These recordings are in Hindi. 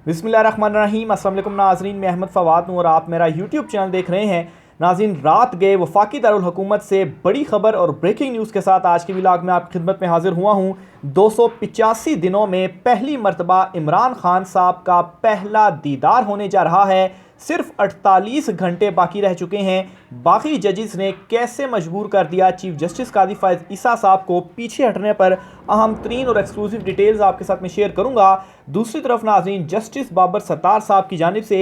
बिस्मिल्लाहिर्रहमानिर्रहीम। अस्सलाम वालेकुम नाज़रीन, मैं अहमद फ़वाद हूँ और आप मेरा यूट्यूब चैनल देख रहे हैं। नाज़रीन, रात गए वफाकी दारुल हुकूमत से बड़ी खबर और ब्रेकिंग न्यूज़ के साथ आज की व्लॉग में आपकी खिदमत में हाजिर हुआ हूँ। 285 दिनों में पहली मरतबा इमरान खान साहब का पहला दीदार होने जा रहा है। सिर्फ 48 घंटे बाकी रह चुके हैं। बाकी जजेस ने कैसे मजबूर कर दिया चीफ जस्टिस कादी फ़ाइज़ ईसा साहब को पीछे हटने पर, अहम तरीन और एक्सक्लूसिव डिटेल्स आपके साथ में शेयर करूंगा। दूसरी तरफ नाज़रीन, जस्टिस बाबर सत्तार साहब की जानिब से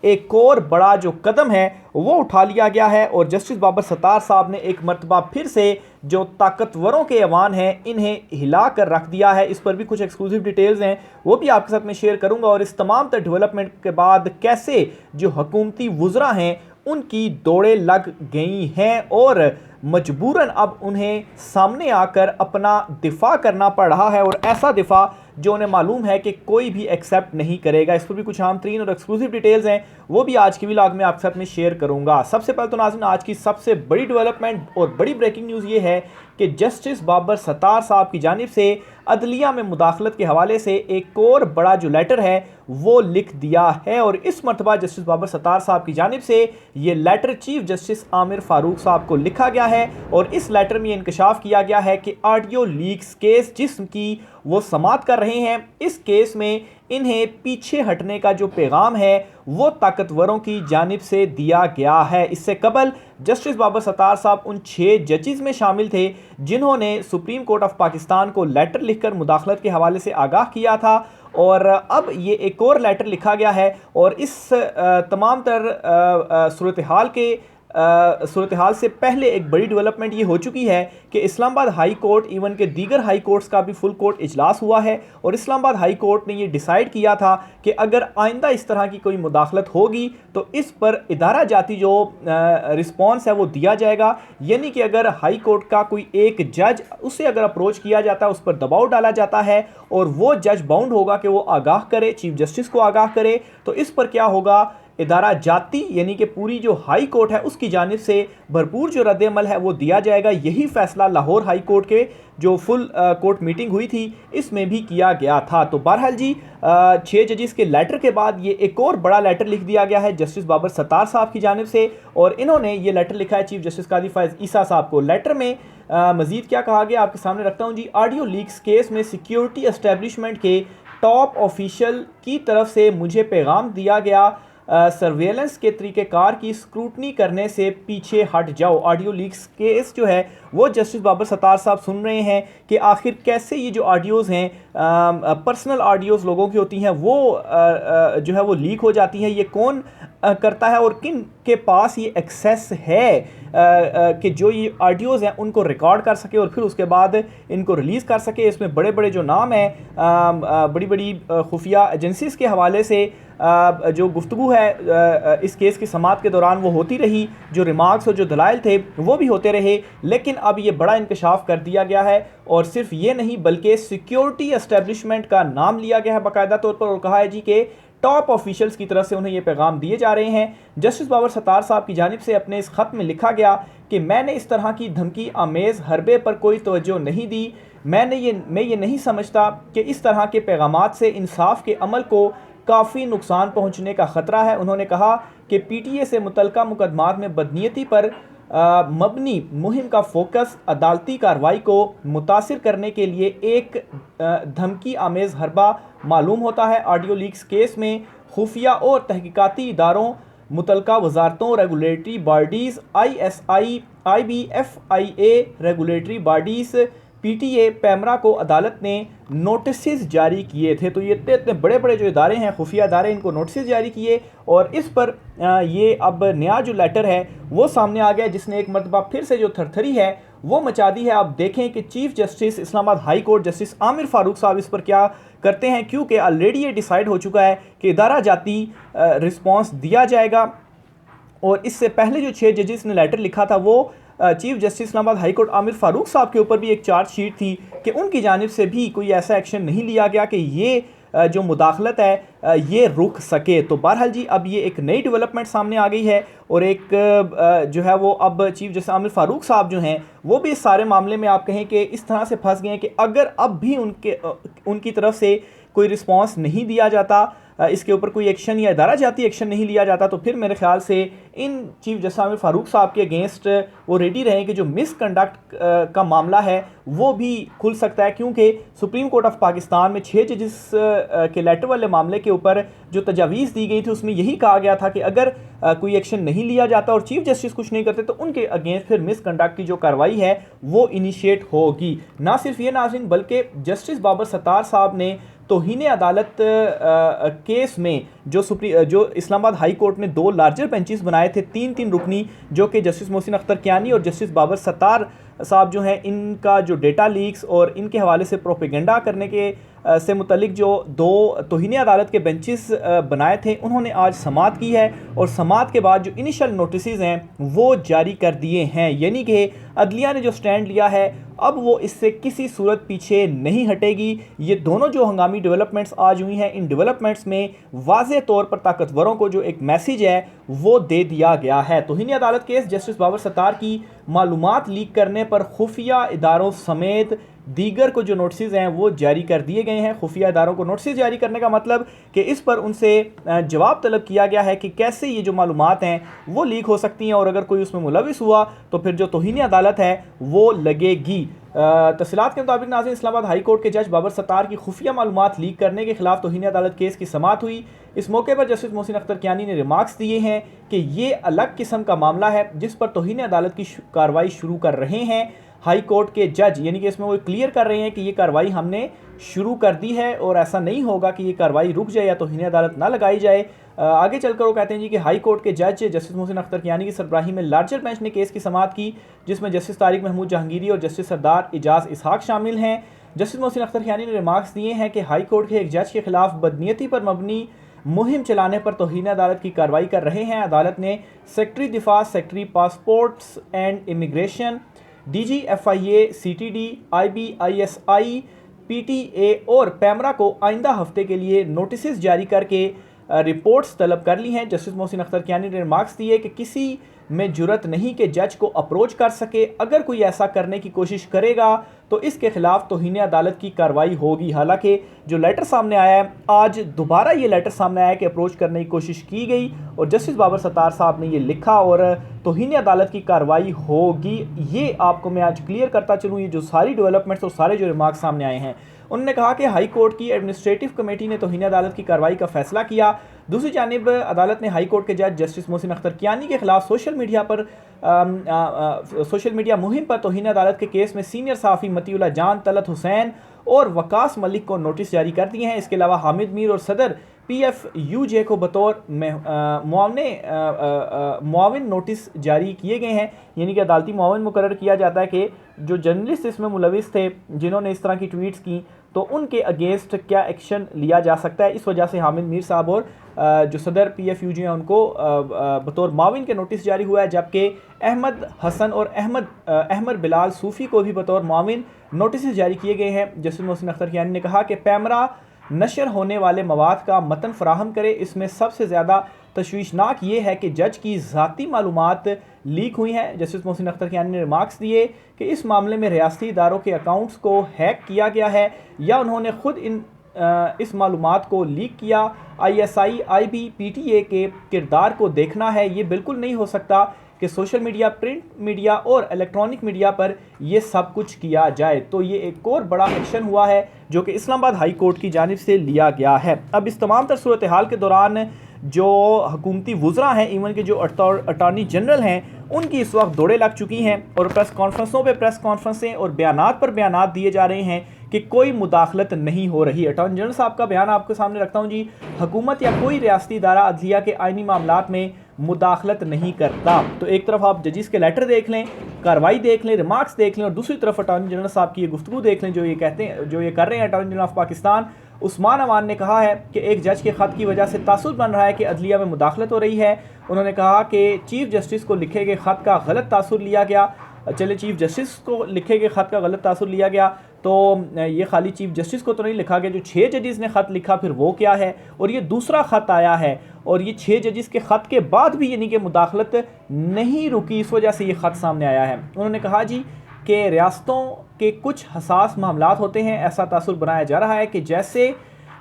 एक और बड़ा जो कदम है वो उठा लिया गया है और जस्टिस बाबर सत्तार साहब ने एक मरतबा फिर से जो ताकतवरों के ऐवान हैं इन्हें हिला कर रख दिया है। इस पर भी कुछ एक्सक्लूसिव डिटेल्स हैं, वो भी आपके साथ में शेयर करूंगा। और इस तमाम तर डेवलपमेंट के बाद कैसे जो हुकूमती वुज़रा हैं उनकी दौड़ें लग गई हैं और मजबूरन अब उन्हें सामने आकर अपना दिफा करना पड़ रहा है, और ऐसा दिफा जो उन्हें मालूम है कि कोई भी एक्सेप्ट नहीं करेगा। इस पर भी कुछ आम तरीन और एक्सक्लूसिव डिटेल्स हैं, वो भी आज की व्लॉग में आपके साथ में शेयर करूंगा। सबसे पहले तो नाज़रीन, आज की सबसे बड़ी डेवलपमेंट और बड़ी ब्रेकिंग न्यूज़ ये है कि जस्टिस बाबर सत्तार साहब की जानिब से अदलिया में मुदाखलत के हवाले से एक और बड़ा जो लेटर है वो लिख दिया है। और इस मरतबा जस्टिस बाबर सत्तार साहब की जानिब से ये letter chief justice Aamir Farooq साहब को लिखा गया है और इस लेटर में इंकशाफ किया गया है कि ऑडियो लीक्स केस जिसकी वो समाअत कर रहे हैं, इस केस में इन्हें पीछे हटने का जो पैगाम है वो ताकतवरों की जानिब से दिया गया है। इससे कबल जस्टिस बाबर सत्तार साहब उन 6 जजेस में शामिल थे जिन्होंने सुप्रीम कोर्ट ऑफ पाकिस्तान को लेटर लिखकर मुदाखलत के हवाले से आगाह किया था, और अब ये एक और लेटर लिखा गया है। और इस तमाम तर सूरत हाल से पहले एक बड़ी डेवलपमेंट ये हो चुकी है कि इस्लामाबाद हाई कोर्ट इवन के दीगर हाई कोर्ट्स का भी फुल कोर्ट इजलास हुआ है और इस्लामाबाद हाई कोर्ट ने ये डिसाइड किया था कि अगर आइंदा इस तरह की कोई मुदाखलत होगी तो इस पर इदारा जाती जो रिस्पॉन्स है वो दिया जाएगा। यानी कि अगर हाई कोर्ट का कोई एक जज, उसे अगर अप्रोच किया जाता है, उस पर दबाव डाला जाता है और वो जज बाउंड होगा कि वो आगाह करे, चीफ जस्टिस को आगाह करे, तो इस पर क्या होगा, इदारा जाती यानी कि पूरी जो हाई कोर्ट है उसकी जानिब से भरपूर जो रद्द-ए-अमल है वो दिया जाएगा। यही फैसला लाहौर हाई कोर्ट के जो फुल कोर्ट मीटिंग हुई थी इसमें भी किया गया था। तो बहरहाल जी, 6 जजेस के लेटर के बाद ये एक और बड़ा लेटर लिख दिया गया है जस्टिस बाबर सत्तार साहब की जानिब से, और इन्होंने ये लेटर लिखा है चीफ जस्टिस कादी फ़ाइज़ ईसा साहब को। लेटर में मजीद क्या कहा गया आपके सामने रखता हूँ जी। ऑडियो लीक्स केस में सिक्योरिटी एस्टेब्लिशमेंट के टॉप ऑफिशियल की तरफ से मुझे पैगाम दिया गया, सर्वेलेंस के तरीक़ेकार की स्क्रूटनी करने से पीछे हट जाओ। ऑडियो लीक्स केस जो है वो जस्टिस बाबर सत्तार साहब सुन रहे हैं कि आखिर कैसे ये जो ऑडियोज़ हैं, पर्सनल ऑडियोज़ लोगों की होती हैं, वो जो है वो लीक हो जाती हैं। ये कौन करता है और किन के पास ये एक्सेस है कि जो ये ऑडियोज़ हैं उनको रिकॉर्ड कर सके और फिर उसके बाद इनको रिलीज़ कर सके। इसमें बड़े बड़े जो नाम हैं, बड़ी बड़ी खुफिया एजेंसीज़ के हवाले से जो गुफ्तगू है इस केस की समाअत के दौरान वो होती रही, जो रिमार्क्स और जो दलाइल थे वो भी होते रहे। लेकिन अब ये बड़ा इंकशाफ कर दिया गया है और सिर्फ ये नहीं बल्कि सिक्योरिटी एस्टेब्लिशमेंट का नाम लिया गया है बाकायदा तौर पर, और कहा है जी कि टॉप ऑफिशियल्स की तरफ से उन्हें ये पैगाम दिए जा रहे हैं। जस्टिस बाबर सत्तार साहब की जानिब से अपने इस ख़त में लिखा गया कि मैंने इस तरह की धमकी आमेज़ हरबे पर कोई तवज्जो नहीं दी। मैं ये नहीं समझता कि इस तरह के पैगामात से इंसाफ के अमल को काफ़ी नुकसान पहुंचने का ख़तरा है। उन्होंने कहा कि पीटीए से मुतल्लिका मुकदमात में बदनीयती पर मबनी मुहिम का फोकस अदालती कार्रवाई को मुतासिर करने के लिए एक धमकी आमेज़ हरबा मालूम होता है। ऑडियो लीक्स केस में खुफिया और तहकीकाती इदारों, मुतल्लिका वजारतों, regulatory bodies, ISI, IBFIA, regulatory bodies, PTA, PEMRA को अदालत ने नोटिस जारी किए थे। तो ये इतने बड़े बड़े जो इदारे हैं, खुफिया इदारे, इनको नोटिस जारी किए और इस पर ये अब नया जो लेटर है वो सामने आ गया जिसने एक मरतबा फिर से जो थरथरी है वो मचा दी है। आप देखें कि chief justice Islamabad high court justice Aamir Farooq साहब इस पर क्या करते हैं, क्योंकि ऑलरेडी ये डिसाइड हो चुका है कि इदारा जाती रिस्पॉन्स दिया जाएगा। और इससे पहले जो 6 जजेस ने लेटर लिखा था वो chief justice Islamabad high court Aamir Farooq साहब के ऊपर भी एक चार्जशीट थी कि उनकी जानिब से भी कोई ऐसा एक्शन नहीं लिया गया कि ये जो मुदाखलत है ये रुक सके। तो बहरहाल जी, अब ये एक नई डेवलपमेंट सामने आ गई है और एक जो है वो अब चीफ जस्टिस आमिर फारूक साहब जो हैं वो भी इस सारे मामले में आप कहें कि इस तरह से फंस गए हैं कि अगर अब भी उनकी तरफ से कोई रिस्पांस नहीं दिया जाता इसके ऊपर कोई एक्शन या इदारा जाती एक्शन नहीं लिया जाता, तो फिर मेरे ख्याल से in chief justice Aamir Farooq साहब के अगेंस्ट वो रेडी रहें कि जो मिसकंडक्ट का मामला है वो भी खुल सकता है, क्योंकि सुप्रीम कोर्ट ऑफ पाकिस्तान में 6 जजेस के लेटर वाले मामले के ऊपर जो तजावीज़ दी गई थी उसमें यही कहा गया था कि अगर कोई एक्शन नहीं लिया जाता और चीफ जस्टिस कुछ नहीं करते तो उनके अगेंस्ट फिर मिसकंडक्ट की जो कार्रवाई है वो इनिशिएट होगी। ना सिर्फ ये नाज़रीन, बल्कि जस्टिस बाबर सत्तार साहब ने तौहीन अदालत केस में जो इस्लामाबाद हाई कोर्ट ने 2 लार्जर बेंचेस बनाए थे 3-3 रुकनी, जो कि जस्टिस मोहसिन अख्तर कियानी और जस्टिस बाबर सत्तार साहब जो हैं, इनका जो डेटा लीक्स और इनके हवाले से प्रोपेगेंडा करने के से मुतलिक जो 2 तौहीन अदालत के बेंचेस बनाए थे, उन्होंने आज समाअत की है और समाअत के बाद जो इनिशियल नोटिसेस हैं वो जारी कर दिए हैं। यानी कि अदलिया ने जो स्टैंड लिया है अब वो इससे किसी सूरत पीछे नहीं हटेगी। ये दोनों जो हंगामी डेवलपमेंट्स आज हुई हैं, इन डेवलपमेंट्स में वाज़ेह तौर पर ताकतवरों को जो एक मैसेज है वो दे दिया गया है। तौहीन अदालत केस जस्टिस बाबर सत्तार की मालूमात लीक करने पर खुफिया इदारों समेत दीगर को जो नोटिस हैं वो जारी कर दिए गए हैं। खुफिया इदारों को नोटिस जारी करने का मतलब कि इस पर उनसे जवाब तलब किया गया है कि कैसे ये जो मालूमात हैं वो लीक हो सकती हैं और अगर कोई उसमें मुलविस हुआ तो फिर जो तौहीन अदालत है वो लगेगी। तफसीलात के मुताबिक नाज़रीन, इस्लामाबाद हाई कोर्ट के जज बाबर सत्तार की खुफिया मालूमात लीक करने के खिलाफ तौहीन अदालत केस की समाअत हुई। इस मौके पर जस्टिस मोहसिन अख्तर कियानी ने रिमार्क्स दिए हैं कि ये अलग किस्म का मामला है जिस पर तौहीन अदालत की कार्रवाई शुरू कर रहे हैं हाई कोर्ट के जज, यानी कि इसमें वो क्लियर कर रहे हैं कि ये कार्रवाई हमने शुरू कर दी है और ऐसा नहीं होगा कि ये कार्रवाई रुक जाए या तौहीन अदालत ना लगाई जाए। आगे चलकर वो कहते हैं जी कि हाई कोर्ट के जज जस्टिस मोहसिन अख्तर कियानी की सरबराही में लार्जर बेंच ने केस की समाअत की, जिसमें जस्टिस तारिक महमूद जहांगीरी और जस्टिस सरदार इजाज़ इसहाक शामिल हैं। जस्टिस मोहसिन अख्तर कियानी ने रिमार्क्स दिए हैं कि हाई कोर्ट के एक जज के खिलाफ बदनीयती पर मबनी मुहिम चलाने पर तौहीन अदालत की कार्रवाई कर रहे हैं। अदालत ने सेक्रेटरी दिफा, secretary passports and immigration, DGFIA, CTD, IBISI, PTA और पैमरा को आइंदा हफ्ते के लिए नोटिस जारी करके रिपोर्ट्स तलब कर ली हैं। जस्टिस मोहसिन अख्तर कियानी ने रिमार्क्स दिए कि किसी में जुरत नहीं कि जज को अप्रोच कर सके, अगर कोई ऐसा करने की कोशिश करेगा तो इसके खिलाफ तौहीन अदालत की कार्रवाई होगी। हालांकि जो लेटर सामने आया है, आज दोबारा ये लेटर सामने आया कि अप्रोच करने की कोशिश की गई और जस्टिस बाबर सत्तार साहब ने ये लिखा और तौहीन अदालत की कार्रवाई होगी। ये आपको मैं आज क्लियर करता चलूँ, ये जो सारी डेवलपमेंट्स और सारे जो रिमार्क्स सामने आए हैं। उन्होंने कहा कि हाई कोर्ट की एडमिनिस्ट्रेटिव कमेटी ने तौहीन अदालत की कार्रवाई का फैसला किया। दूसरी जानिब अदालत ने हाई कोर्ट के जज जस्टिस मोहसिन अख्तर कियानी के खिलाफ सोशल मीडिया मुहिम पर तौहीन अदालत के केस में सीनियर सहाफ़ी मतीउल्लाह जान, तलत हुसैन और वकास मलिक को नोटिस जारी कर दिए हैं। इसके अलावा हामिद मीर और सदर PFUJ को बतौर मुआविन नोटिस जारी किए गए हैं, यानी कि अदालती मुआविन मुकर्रर किया जाता है कि जो जर्नलिस्ट इसमें मुलविस थे जिन्होंने इस तरह की ट्वीट्स की तो उनके अगेंस्ट क्या एक्शन लिया जा सकता है। इस वजह से हामिद मीर साहब और जो सदर PFUJ हैं उनको बतौर मुआविन के नोटिस जारी हुआ है, जबकि अहमद हसन और अहमद बिलाल सूफ़ी को भी बतौर मुआविन नोटिस जारी किए गए हैं। जस्टिस मोहसिन अख्तर कियानी ने कहा कि पैमरा नशर होने वाले मवाद का मतन फराहम करे। इसमें सबसे ज़्यादा तशवीशनाक ये है कि जज की ज़ाती मालूमात लीक हुई हैं। जस्टिस मोहसिन अख्तर कियानी ने रिमार्क्स दिए कि इस मामले में रियासती इदारों के अकाउंट्स को हैक किया गया है या उन्होंने खुद इस मालूमात को लीक किया। ISI, IB, PTA के किरदार को देखना है। ये बिल्कुल नहीं हो सकता कि सोशल मीडिया, प्रिंट मीडिया और इलेक्ट्रॉनिक मीडिया पर ये सब कुछ किया जाए। तो ये एक और बड़ा एक्शन हुआ है जो कि इस्लामाबाद हाई कोर्ट की जानिब से लिया गया है। अब इस तमाम तर सूरत हाल के दौरान जो हुकूमती वुज़रा हैं, इवन के जो अटॉर्नी जनरल हैं, उनकी इस वक्त दौड़े लग चुकी हैं और प्रेस कॉन्फ्रेंसों पे प्रेस कॉन्फ्रेंसें और बयानात पर बयानात दिए जा रहे हैं कि कोई मुदाखलत नहीं हो रही। अटॉर्नी जनरल साहब का बयान आपके सामने रखता हूँ जी। हुकूमत या कोई रियासती इदारा अदलिया के आइनी मामलात में मुदाखलत नहीं करता। तो एक तरफ आप जजिस के लेटर देख लें, कार्रवाई देख लें, रिमार्क्स देख लें और दूसरी तरफ अटॉर्नी जनरल साहब की ये गुफ्तगू देख लें जो ये कहते हैं, जो ये कर रहे हैं attorney general of Pakistan Usman Awan ने कहा है कि एक जज के ख़त की वजह से तासुर बन रहा है कि अदलिया में मुदाखलत हो रही है। उन्होंने कहा कि चीफ जस्टिस को लिखे गए ख़त का गलत तासुर लिया गया। चले चीफ जस्टिस को लिखे गए ख़त का गलत तासुर लिया गया तो ये खाली चीफ जस्टिस को तो नहीं लिखा गया, जो 6 जजिस ने ख़त लिखा फिर वो क्या है, और ये दूसरा ख़त आया है और ये 6 जजिस के ख़त के बाद भी यानी कि मुदाखलत नहीं रुकी, इस वजह से ये ख़त सामने आया है। उन्होंने कहा जी कि रियासतों के कुछ हसास मामलात होते हैं, ऐसा तासुर बनाया जा रहा है कि जैसे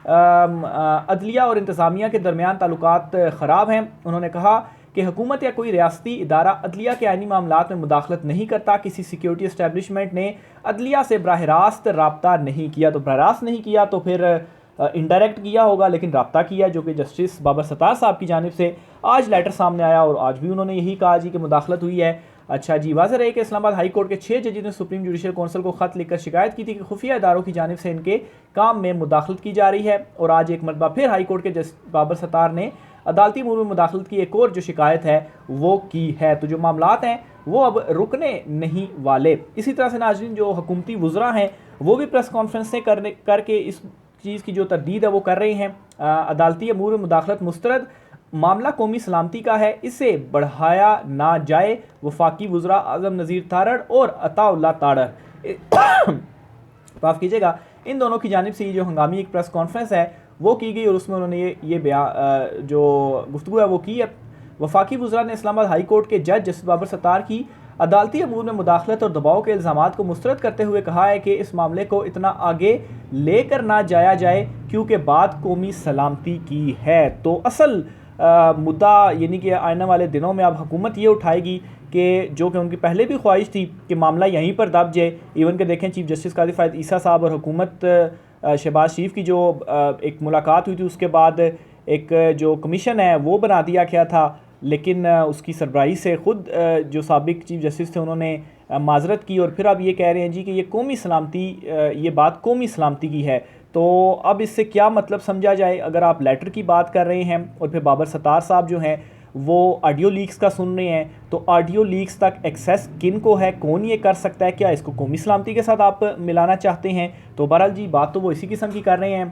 अदलिया और इंतज़ामिया के दरमियान ताल्लुकात ख़राब हैं। उन्होंने कहा कि हुकूमत या कोई रियासती इदारा अदलिया के आइनी मामलात में मुदाखलत नहीं करता। किसी सिक्योरिटी इस्टेब्लिशमेंट ने अदलिया से बराह रास्त रब्ता नहीं किया, तो बराह रास्त नहीं किया तो फिर इनडायरेक्ट किया होगा, लेकिन रब्ता किया, जो कि जस्टिस बाबर सत्तार साहब की जानिब से आज लेटर सामने आया और आज भी उन्होंने यही कहा जी कि मुदाखलत हुई है। अच्छा जी, वाज़ेह रहे कि इस्लामाबाद हाई कोर्ट के 6 जजेस ने सुप्रीम जुडिशल कौंसिल को ख़त लिखकर शिकायत की थी कि खुफिया इदारों की जानिब से इनके काम में मुदाखलत की जा रही है। और आज एक मरतबा फिर हाई कोर्ट के जस्टिस बाबर सत्तार ने अदालती अमूर में मुदाखलत की एक और जो शिकायत है वो की है। तो जो मामलात हैं वो अब रुकने नहीं वाले। इसी तरह से नाज़रीन, जो हुकूमती वज़रा हैं वो भी प्रेस कॉन्फ्रेंसें करके इस चीज़ की जो तरदीद है वो कर रहे हैं। अदालती अमूर में मुदाखलत मुस्तरद, मामला कौमी सलामती का है, इसे बढ़ाया ना जाए। वफाकी वज़रा आज़म नज़ीर तारड़ और अताउल्लाह तारड़ माफ़ कीजिएगा, इन दोनों की जानिब से ये जो हंगामी एक प्रेस कॉन्फ्रेंस है वो की गई और उसमें उन्होंने ये बयान जो गुफ्तगू है वो की है। वफाकी वज़रा ने इस्लामाबाद हाई कोर्ट के जज जस्टिस बाबर सत्तार की अदालती अमूर में मुदाखलत और दबाव के इल्ज़ामात को मुस्तरद करते हुए कहा है कि इस मामले को इतना आगे लेकर ना जाया जाए क्योंकि बात कौमी सलामती की है। तो असल मुद्दा यानी कि आने वाले दिनों में अब हुकूमत ये उठाएगी कि जो कि उनकी पहले भी ख्वाहिश थी कि मामला यहीं पर दब जाए। इवन के देखें चीफ जस्टिस काजी फ़ायद ईसा साहब और हुकूमत शहबाज शरीफ की जो एक मुलाकात हुई थी, उसके बाद एक जो कमीशन है वो बना दिया गया था, लेकिन उसकी सरबराही से ख़ुद जो साबिक चीफ जस्टिस थे उन्होंने माजरत की और फिर अब ये कह रहे हैं जी कि ये कौमी सलामती, ये बात कौमी सलामती की है। तो अब इससे क्या मतलब समझा जाए? अगर आप लेटर की बात कर रहे हैं और फिर बाबर सत्तार साहब जो हैं वो ऑडियो लीक्स का सुन रहे हैं, तो ऑडियो लीक्स तक एक्सेस किन को है, कौन ये कर सकता है? क्या इसको कौमी सलामती के साथ आप मिलाना चाहते हैं? तो बहरहाल जी बात तो वो इसी किस्म की कर रहे हैं।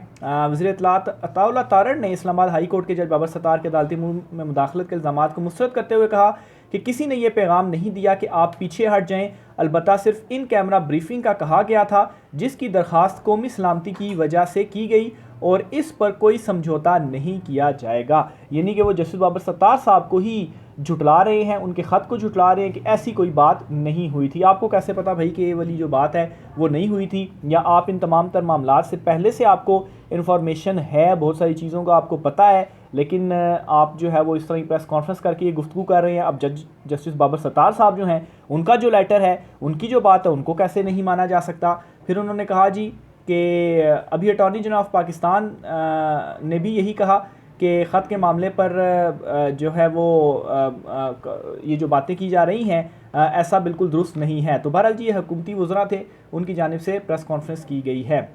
वज़ीर इत्तलात अताउल्लाह तारड़ ने इस्लामाबाद हाई कोर्ट के जज बाबर सत्तार के अदालती में मुदाखलत के इल्ज़ामात को मुस्तरद करते हुए कहा कि किसी ने यह पैगाम नहीं दिया कि आप पीछे हट जाएं, अलबत्ता सिर्फ इन कैमरा ब्रीफिंग का कहा गया था जिसकी दरख्वास्त कौमी सलामती की वजह से की गई और इस पर कोई समझौता नहीं किया जाएगा। यानी कि वो जस्टिस बाबर सत्तार साहब को ही झुटला रहे हैं, उनके ख़त को झुटला रहे हैं कि ऐसी कोई बात नहीं हुई थी। आपको कैसे पता भाई कि ये वाली जो बात है वो नहीं हुई थी? या आप इन तमाम तर मामलात से पहले से आपको इन्फॉर्मेशन है, बहुत सारी चीज़ों का आपको पता है, लेकिन आप जो है वो इस तरह की प्रेस कॉन्फ्रेंस करके ये गुफ्तगू कर रहे हैं। अब जस्टिस बाबर सत्तार साहब जो हैं उनका जो लेटर है, उनकी जो बात है, उनको कैसे नहीं माना जा सकता? फिर उन्होंने कहा जी कि अभी अटॉर्नी जनरल ऑफ पाकिस्तान ने भी यही कहा कि ख़त के मामले पर जो है वो ये जो बातें की जा रही हैं ऐसा बिल्कुल दुरुस्त नहीं है। तो बहरहाल जी ये हुकूमती वज़रा थे, उनकी जानिब से प्रेस कॉन्फ्रेंस की गई है।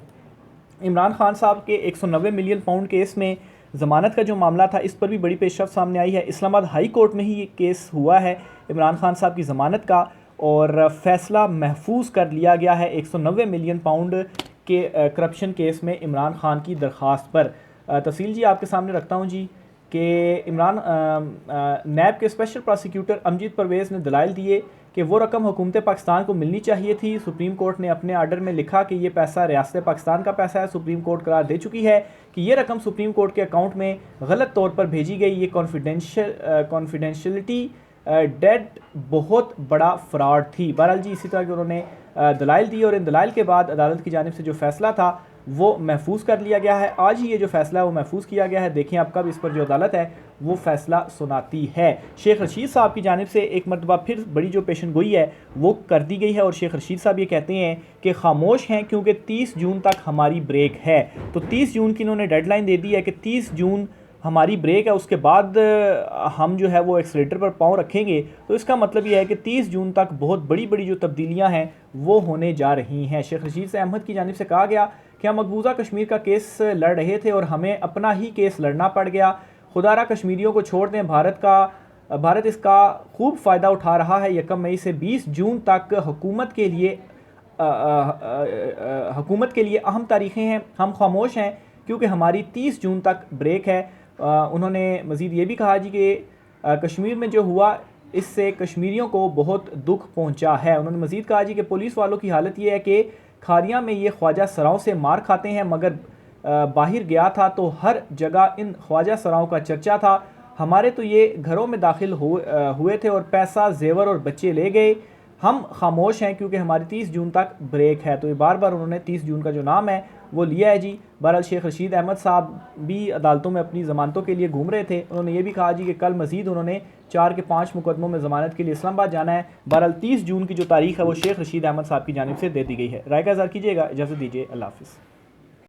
इमरान खान साहब के 190 मिलियन पाउंड केस में ज़मानत का जो मामला था, इस पर भी बड़ी पेशरफ सामने आई है। इस्लामाबाद हाई कोर्ट में ही ये केस हुआ है इमरान खान साहब की ज़मानत का, और फ़ैसला महफूज कर लिया गया है 190 मिलियन पाउंड के करप्शन केस में इमरान खान की दरख्वास्त पर। तफसील जी आपके सामने रखता हूँ जी कि इमरान नैब के स्पेशल प्रोसिक्यूटर अमजद परवेज़ ने दलाइल दिए कि वो रकम हुकूमत पाकिस्तान को मिलनी चाहिए थी। सुप्रीम कोर्ट ने अपने आर्डर में लिखा कि ये पैसा रियासत पाकिस्तान का पैसा है। सुप्रीम कोर्ट करार दे चुकी है कि ये रकम सुप्रीम कोर्ट के अकाउंट में गलत तौर पर भेजी गई। ये कॉन्फिडेंशियलिटी डेड बहुत बड़ा फ्रॉड थी। बहरहाल जी इसी तरह के उन्होंने दलाइल दी और इन दलाइल के बाद अदालत की जानिब से जो फ़ैसला था वो महफूज कर लिया गया है। आज ही ये जो फ़ैसला है वो महफूज किया गया है। देखें अब कब इस पर जो अदालत है वो फ़ैसला सुनाती है। शेख रशीद साहब की जानिब से एक मरतबा फिर बड़ी जो पेशन गोई है वो कर दी गई है और शेख रशीद साहब ये कहते हैं कि खामोश हैं क्योंकि 30 जून तक हमारी ब्रेक है। तो 30 जून की इन्होंने डेडलाइन दे दी है कि 30 जून हमारी ब्रेक है, उसके बाद हम जो है वो एक्सीलेटर पर पाँव रखेंगे। तो इसका मतलब ये है कि 30 जून तक बहुत बड़ी बड़ी जो तब्दीलियां हैं वो होने जा रही हैं। शेख रशीद से अहमद की जानिब से कहा गया कि हम मकबूजा कश्मीर का केस लड़ रहे थे और हमें अपना ही केस लड़ना पड़ गया। खुदारा कश्मीरियों को छोड़ दें, भारत इसका खूब फ़ायदा उठा रहा है। 1 मई से 20 जून तक हुकूमत के लिए अहम तारीखें हैं। हम खामोश हैं क्योंकि हमारी 30 जून तक ब्रेक है। उन्होंने मज़ीद ये भी कहा जी कि कश्मीर में जो हुआ इससे कश्मीरियों को बहुत दुख पहुंचा है। उन्होंने मज़ीद कहा जी कि पुलिस वालों की हालत ये है कि खारियाँ में ये ख्वाजा सराओं से मार खाते हैं, मगर बाहर गया था तो हर जगह इन ख्वाजा सराओं का चर्चा था। हमारे तो ये घरों में दाखिल हुए थे और पैसा, जेवर और बच्चे ले गए। हम खामोश हैं क्योंकि हमारी 30 जून तक ब्रेक है। तो ये बार बार उन्होंने 30 जून का जो नाम है वो लिया है जी। बहरहाल शेख रशीद अहमद साहब भी अदालतों में अपनी ज़मानतों के लिए घूम रहे थे। उन्होंने ये भी कहा जी कि कल मज़ीद उन्होंने 4 के 5 मुकदमों में ज़मानत के लिए इस्लामाबाद जाना है। बहरहाल 30 जून की जो तारीख है वो शेख रशीद अहमद साहब की जानिब से दे दी गई है। राय का इज़हार कीजिएगा, इजाज़त दीजिए, अल्लाह हाफ़िज़।